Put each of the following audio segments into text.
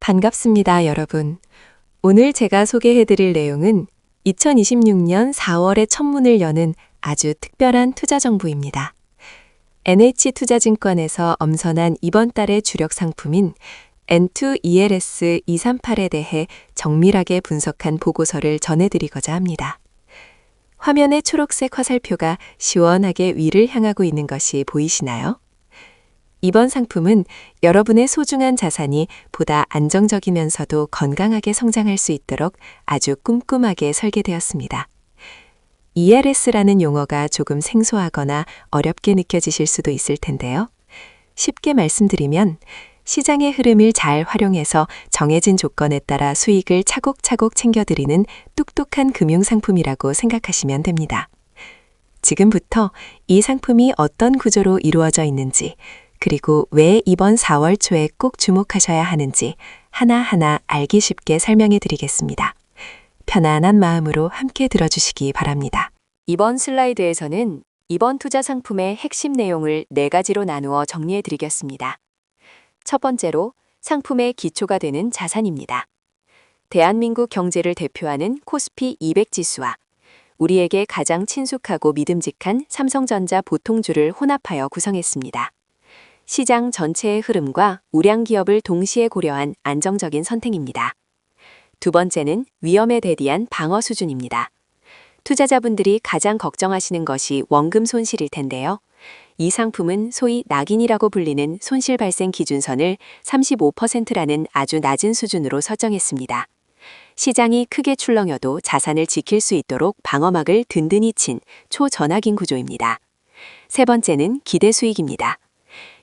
반갑습니다, 여러분. 오늘 제가 소개해드릴 내용은 2026년 4월에 첫 문을 여는 아주 특별한 투자 정보입니다. NH투자증권에서 엄선한 이번 달의 주력 상품인 N2ELS 238에 대해 정밀하게 분석한 보고서를 전해드리고자 합니다. 화면의 초록색 화살표가 시원하게 위를 향하고 있는 것이 보이시나요? 이번 상품은 여러분의 소중한 자산이 보다 안정적이면서도 건강하게 성장할 수 있도록 아주 꼼꼼하게 설계되었습니다. ELS라는 용어가 조금 생소하거나 어렵게 느껴지실 수도 있을 텐데요. 쉽게 말씀드리면 시장의 흐름을 잘 활용해서 정해진 조건에 따라 수익을 차곡차곡 챙겨드리는 똑똑한 금융상품이라고 생각하시면 됩니다. 지금부터 이 상품이 어떤 구조로 이루어져 있는지, 그리고 왜 이번 4월 초에 꼭 주목하셔야 하는지 하나하나 알기 쉽게 설명해 드리겠습니다. 편안한 마음으로 함께 들어주시기 바랍니다. 이번 슬라이드에서는 이번 투자 상품의 핵심 내용을 4가지로 나누어 정리해 드리겠습니다. 첫 번째로 상품의 기초가 되는 자산입니다. 대한민국 경제를 대표하는 코스피 200 지수와 우리에게 가장 친숙하고 믿음직한 삼성전자 보통주를 혼합하여 구성했습니다. 시장 전체의 흐름과 우량 기업을 동시에 고려한 안정적인 선택입니다. 두 번째는 위험에 대비한 방어 수준입니다. 투자자분들이 가장 걱정하시는 것이 원금 손실일 텐데요. 이 상품은 소위 낙인이라고 불리는 손실 발생 기준선을 35%라는 아주 낮은 수준으로 설정했습니다. 시장이 크게 출렁여도 자산을 지킬 수 있도록 방어막을 든든히 친 초전확인 구조입니다. 세 번째는 기대 수익입니다.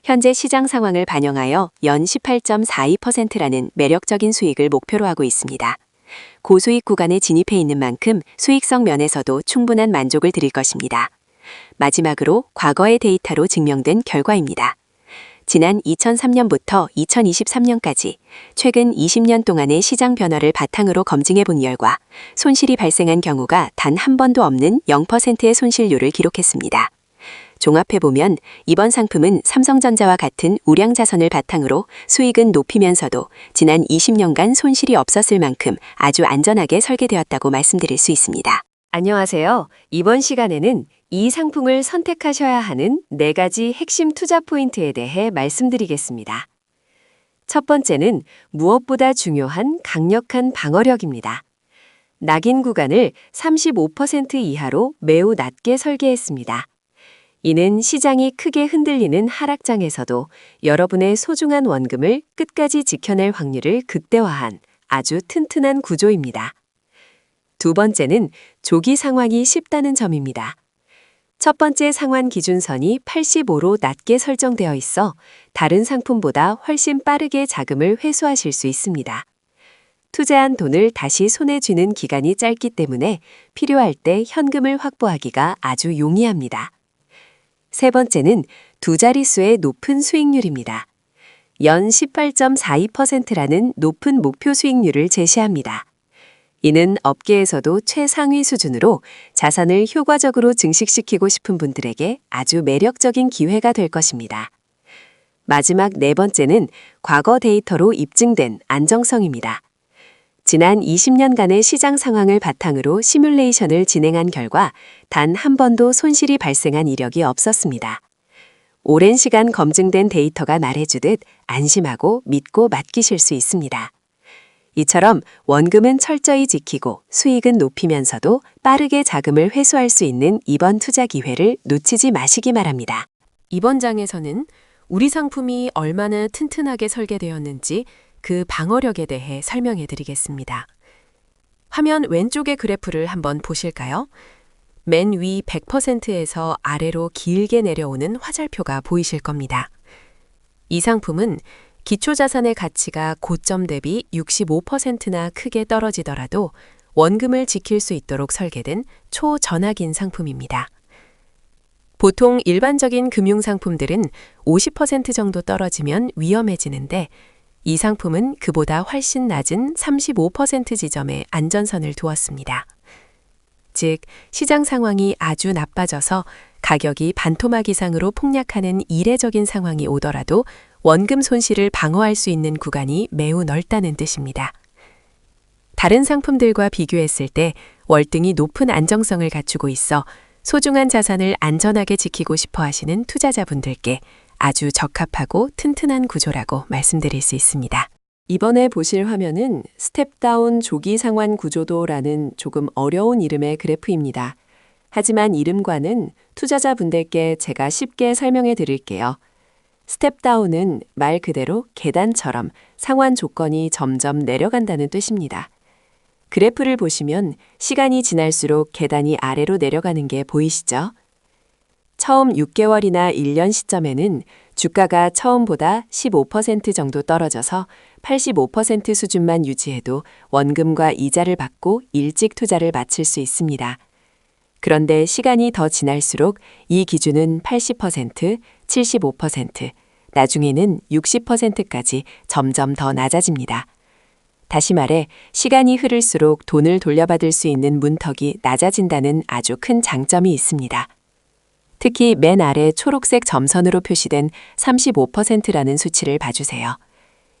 현재 시장 상황을 반영하여 연 18.42%라는 매력적인 수익을 목표로 하고 있습니다. 고수익 구간에 진입해 있는 만큼 수익성 면에서도 충분한 만족을 드릴 것입니다. 마지막으로 과거의 데이터로 증명된 결과입니다. 지난 2003년부터 2023년까지 최근 20년 동안의 시장 변화를 바탕으로 검증해 본 결과 손실이 발생한 경우가 단 한 번도 없는 0%의 손실률을 기록했습니다. 종합해보면 이번 상품은 삼성전자와 같은 우량 자산을 바탕으로 수익은 높이면서도 지난 20년간 손실이 없었을 만큼 아주 안전하게 설계되었다고 말씀드릴 수 있습니다. 안녕하세요. 이번 시간에는 이 상품을 선택하셔야 하는 4가지 핵심 투자 포인트에 대해 말씀드리겠습니다. 첫 번째는 무엇보다 중요한 강력한 방어력입니다. 낙인 구간을 35% 이하로 매우 낮게 설계했습니다. 이는 시장이 크게 흔들리는 하락장에서도 여러분의 소중한 원금을 끝까지 지켜낼 확률을 극대화한 아주 튼튼한 구조입니다. 두 번째는 조기 상환이 쉽다는 점입니다. 첫 번째 상환 기준선이 85로 낮게 설정되어 있어 다른 상품보다 훨씬 빠르게 자금을 회수하실 수 있습니다. 투자한 돈을 다시 손에 쥐는 기간이 짧기 때문에 필요할 때 현금을 확보하기가 아주 용이합니다. 세 번째는 두 자릿수의 높은 수익률입니다. 연 18.42%라는 높은 목표 수익률을 제시합니다. 이는 업계에서도 최상위 수준으로 자산을 효과적으로 증식시키고 싶은 분들에게 아주 매력적인 기회가 될 것입니다. 마지막 4번째는 과거 데이터로 입증된 안정성입니다. 지난 20년간의 시장 상황을 바탕으로 시뮬레이션을 진행한 결과 단 한 번도 손실이 발생한 이력이 없었습니다. 오랜 시간 검증된 데이터가 말해주듯 안심하고 믿고 맡기실 수 있습니다. 이처럼 원금은 철저히 지키고 수익은 높이면서도 빠르게 자금을 회수할 수 있는 이번 투자 기회를 놓치지 마시기 바랍니다. 이번 장에서는 우리 상품이 얼마나 튼튼하게 설계되었는지 그 방어력에 대해 설명해 드리겠습니다. 화면 왼쪽의 그래프를 한번 보실까요? 맨 위 100%에서 아래로 길게 내려오는 화살표가 보이실 겁니다. 이 상품은 기초자산의 가치가 고점 대비 65%나 크게 떨어지더라도 원금을 지킬 수 있도록 설계된 초전확인 상품입니다. 보통 일반적인 금융상품들은 50% 정도 떨어지면 위험해지는데 이 상품은 그보다 훨씬 낮은 35% 지점에 안전선을 두었습니다. 즉, 시장 상황이 아주 나빠져서 가격이 반토막 이상으로 폭락하는 이례적인 상황이 오더라도 원금 손실을 방어할 수 있는 구간이 매우 넓다는 뜻입니다. 다른 상품들과 비교했을 때 월등히 높은 안정성을 갖추고 있어 소중한 자산을 안전하게 지키고 싶어 하시는 투자자분들께 아주 적합하고 튼튼한 구조라고 말씀드릴 수 있습니다. 이번에 보실 화면은 스텝다운 조기 상환 구조도라는 조금 어려운 이름의 그래프입니다. 하지만 이름과는 투자자분들께 제가 쉽게 설명해 드릴게요. 스텝다운은 말 그대로 계단처럼 상환 조건이 점점 내려간다는 뜻입니다. 그래프를 보시면 시간이 지날수록 계단이 아래로 내려가는 게 보이시죠? 처음 6개월이나 1년 시점에는 주가가 처음보다 15% 정도 떨어져서 85% 수준만 유지해도 원금과 이자를 받고 일찍 투자를 마칠 수 있습니다. 그런데 시간이 더 지날수록 이 기준은 80%, 75%, 나중에는 60%까지 점점 더 낮아집니다. 다시 말해 시간이 흐를수록 돈을 돌려받을 수 있는 문턱이 낮아진다는 아주 큰 장점이 있습니다. 특히 맨 아래 초록색 점선으로 표시된 35%라는 수치를 봐주세요.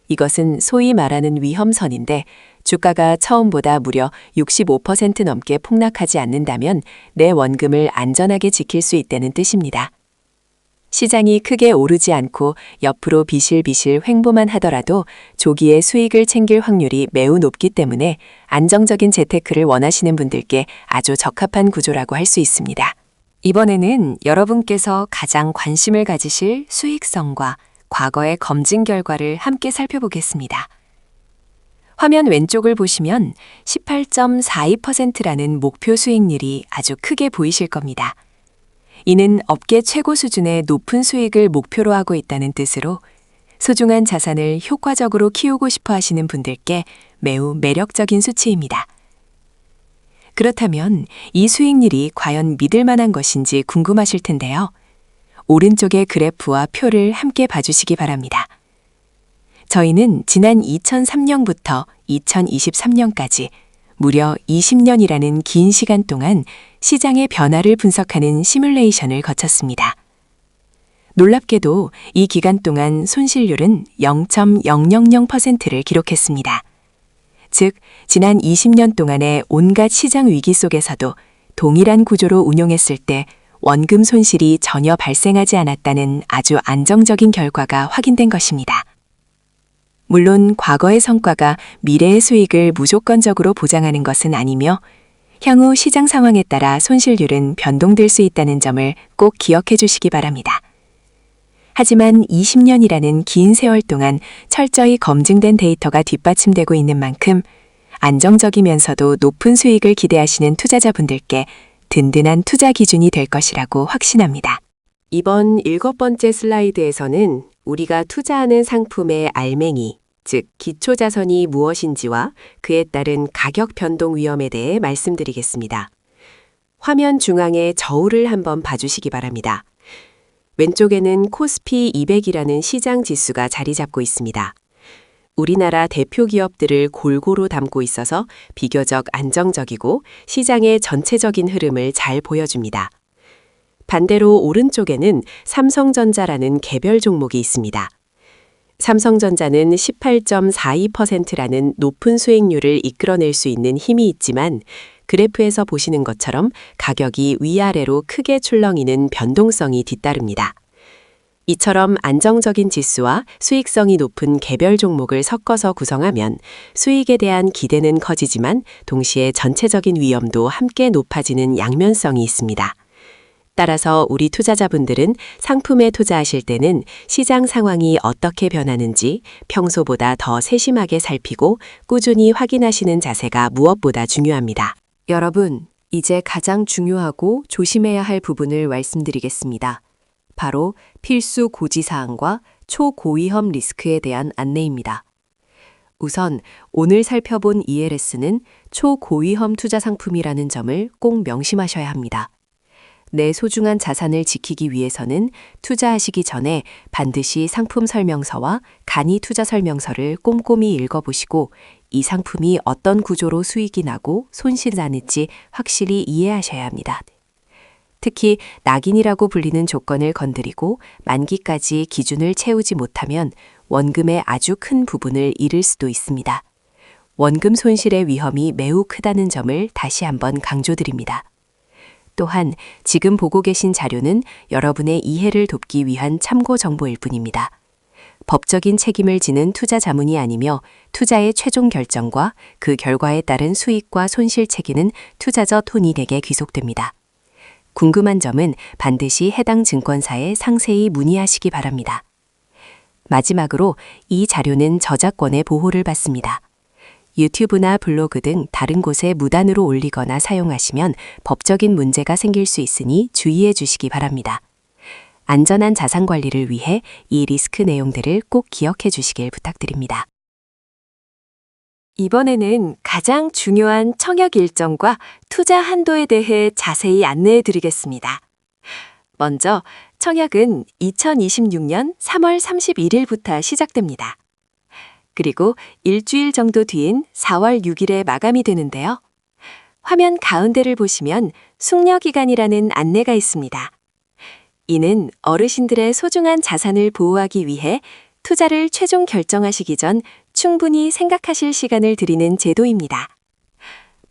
이것은 소위 말하는 위험선인데 주가가 처음보다 무려 65% 넘게 폭락하지 않는다면 내 원금을 안전하게 지킬 수 있다는 뜻입니다. 시장이 크게 오르지 않고 옆으로 비실비실 횡보만 하더라도 조기에 수익을 챙길 확률이 매우 높기 때문에 안정적인 재테크를 원하시는 분들께 아주 적합한 구조라고 할 수 있습니다. 이번에는 여러분께서 가장 관심을 가지실 수익성과 과거의 검증 결과를 함께 살펴보겠습니다. 화면 왼쪽을 보시면 18.42%라는 목표 수익률이 아주 크게 보이실 겁니다. 이는 업계 최고 수준의 높은 수익을 목표로 하고 있다는 뜻으로 소중한 자산을 효과적으로 키우고 싶어 하시는 분들께 매우 매력적인 수치입니다. 그렇다면 이 수익률이 과연 믿을 만한 것인지 궁금하실 텐데요. 오른쪽의 그래프와 표를 함께 봐주시기 바랍니다. 저희는 지난 2003년부터 2023년까지 무려 20년이라는 긴 시간 동안 시장의 변화를 분석하는 시뮬레이션을 거쳤습니다. 놀랍게도 이 기간 동안 손실률은 0.000%를 기록했습니다. 즉, 지난 20년 동안의 온갖 시장 위기 속에서도 동일한 구조로 운용했을 때 원금 손실이 전혀 발생하지 않았다는 아주 안정적인 결과가 확인된 것입니다. 물론 과거의 성과가 미래의 수익을 무조건적으로 보장하는 것은 아니며 향후 시장 상황에 따라 손실률은 변동될 수 있다는 점을 꼭 기억해 주시기 바랍니다. 하지만 20년이라는 긴 세월 동안 철저히 검증된 데이터가 뒷받침되고 있는 만큼 안정적이면서도 높은 수익을 기대하시는 투자자분들께 든든한 투자 기준이 될 것이라고 확신합니다. 이번 7번째 슬라이드에서는 우리가 투자하는 상품의 알맹이, 즉 기초자산이 무엇인지와 그에 따른 가격 변동 위험에 대해 말씀드리겠습니다. 화면 중앙에 저울을 한번 봐주시기 바랍니다. 왼쪽에는 코스피 200이라는 시장 지수가 자리 잡고 있습니다. 우리나라 대표 기업들을 골고루 담고 있어서 비교적 안정적이고 시장의 전체적인 흐름을 잘 보여줍니다. 반대로 오른쪽에는 삼성전자라는 개별 종목이 있습니다. 삼성전자는 18.42%라는 높은 수익률을 이끌어낼 수 있는 힘이 있지만 그래프에서 보시는 것처럼 가격이 위아래로 크게 출렁이는 변동성이 뒤따릅니다. 이처럼 안정적인 지수와 수익성이 높은 개별 종목을 섞어서 구성하면 수익에 대한 기대는 커지지만 동시에 전체적인 위험도 함께 높아지는 양면성이 있습니다. 따라서 우리 투자자분들은 상품에 투자하실 때는 시장 상황이 어떻게 변하는지 평소보다 더 세심하게 살피고 꾸준히 확인하시는 자세가 무엇보다 중요합니다. 여러분, 이제 가장 중요하고 조심해야 할 부분을 말씀드리겠습니다. 바로 필수 고지사항과 초고위험 리스크에 대한 안내입니다. 우선 오늘 살펴본 ELS는 초고위험 투자 상품이라는 점을 꼭 명심하셔야 합니다. 내 소중한 자산을 지키기 위해서는 투자하시기 전에 반드시 상품 설명서와 간이 투자 설명서를 꼼꼼히 읽어보시고 이 상품이 어떤 구조로 수익이 나고 손실이 나는지 확실히 이해하셔야 합니다. 특히 낙인이라고 불리는 조건을 건드리고 만기까지 기준을 채우지 못하면 원금의 아주 큰 부분을 잃을 수도 있습니다. 원금 손실의 위험이 매우 크다는 점을 다시 한번 강조드립니다. 또한 지금 보고 계신 자료는 여러분의 이해를 돕기 위한 참고 정보일 뿐입니다. 법적인 책임을 지는 투자 자문이 아니며 투자의 최종 결정과 그 결과에 따른 수익과 손실 책임은 투자자 토니에게 귀속됩니다. 궁금한 점은 반드시 해당 증권사에 상세히 문의하시기 바랍니다. 마지막으로 이 자료는 저작권의 보호를 받습니다. 유튜브나 블로그 등 다른 곳에 무단으로 올리거나 사용하시면 법적인 문제가 생길 수 있으니 주의해 주시기 바랍니다. 안전한 자산 관리를 위해 이 리스크 내용들을 꼭 기억해 주시길 부탁드립니다. 이번에는 가장 중요한 청약 일정과 투자 한도에 대해 자세히 안내해 드리겠습니다. 먼저 청약은 2026년 3월 31일부터 시작됩니다. 그리고 일주일 정도 뒤인 4월 6일에 마감이 되는데요. 화면 가운데를 보시면 숙려기간이라는 안내가 있습니다. 이는 어르신들의 소중한 자산을 보호하기 위해 투자를 최종 결정하시기 전 충분히 생각하실 시간을 드리는 제도입니다.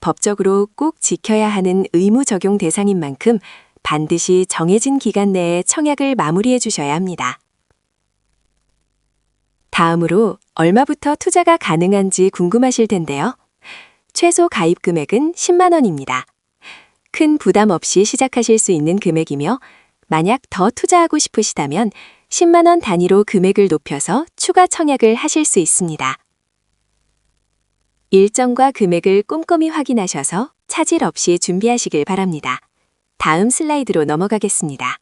법적으로 꼭 지켜야 하는 의무 적용 대상인 만큼 반드시 정해진 기간 내에 청약을 마무리해 주셔야 합니다. 다음으로 얼마부터 투자가 가능한지 궁금하실 텐데요. 최소 가입 금액은 10만 원입니다. 큰 부담 없이 시작하실 수 있는 금액이며 만약 더 투자하고 싶으시다면 10만 원 단위로 금액을 높여서 추가 청약을 하실 수 있습니다. 일정과 금액을 꼼꼼히 확인하셔서 차질 없이 준비하시길 바랍니다. 다음 슬라이드로 넘어가겠습니다.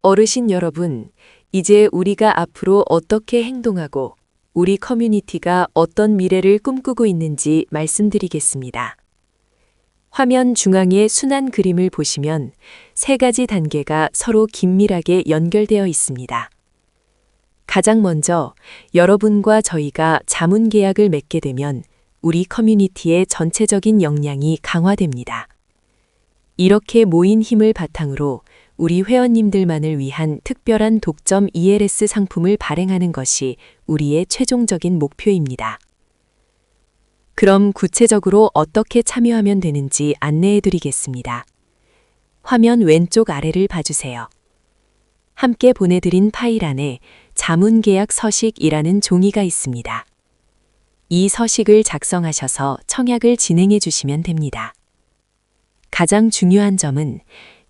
어르신 여러분, 이제 우리가 앞으로 어떻게 행동하고 우리 커뮤니티가 어떤 미래를 꿈꾸고 있는지 말씀드리겠습니다. 화면 중앙의 순환 그림을 보시면 세 가지 단계가 서로 긴밀하게 연결되어 있습니다. 가장 먼저 여러분과 저희가 자문 계약을 맺게 되면 우리 커뮤니티의 전체적인 역량이 강화됩니다. 이렇게 모인 힘을 바탕으로 우리 회원님들만을 위한 특별한 독점 ELS 상품을 발행하는 것이 우리의 최종적인 목표입니다. 그럼 구체적으로 어떻게 참여하면 되는지 안내해 드리겠습니다. 화면 왼쪽 아래를 봐주세요. 함께 보내드린 파일 안에 자문계약 서식이라는 종이가 있습니다. 이 서식을 작성하셔서 청약을 진행해 주시면 됩니다. 가장 중요한 점은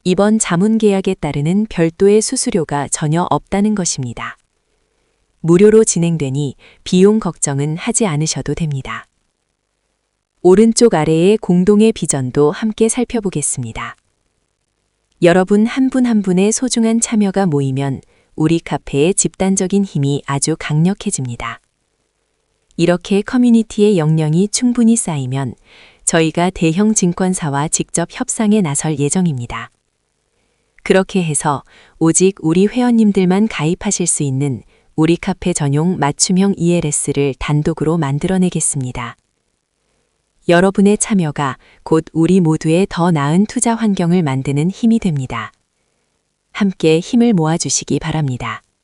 이번 자문계약에 따르는 별도의 수수료가 전혀 없다는 것입니다. 무료로 진행되니 비용 걱정은 하지 않으셔도 됩니다. 오른쪽 아래의 공동의 비전도 함께 살펴보겠습니다. 여러분 한 분 한 분의 소중한 참여가 모이면 우리 카페의 집단적인 힘이 아주 강력해집니다. 이렇게 커뮤니티의 역량이 충분히 쌓이면 저희가 대형 증권사와 직접 협상에 나설 예정입니다. 그렇게 해서 오직 우리 회원님들만 가입하실 수 있는 우리 카페 전용 맞춤형 ELS를 단독으로 만들어내겠습니다. 여러분의 참여가 곧 우리 모두의 더 나은 투자 환경을 만드는 힘이 됩니다. 함께 힘을 모아주시기 바랍니다.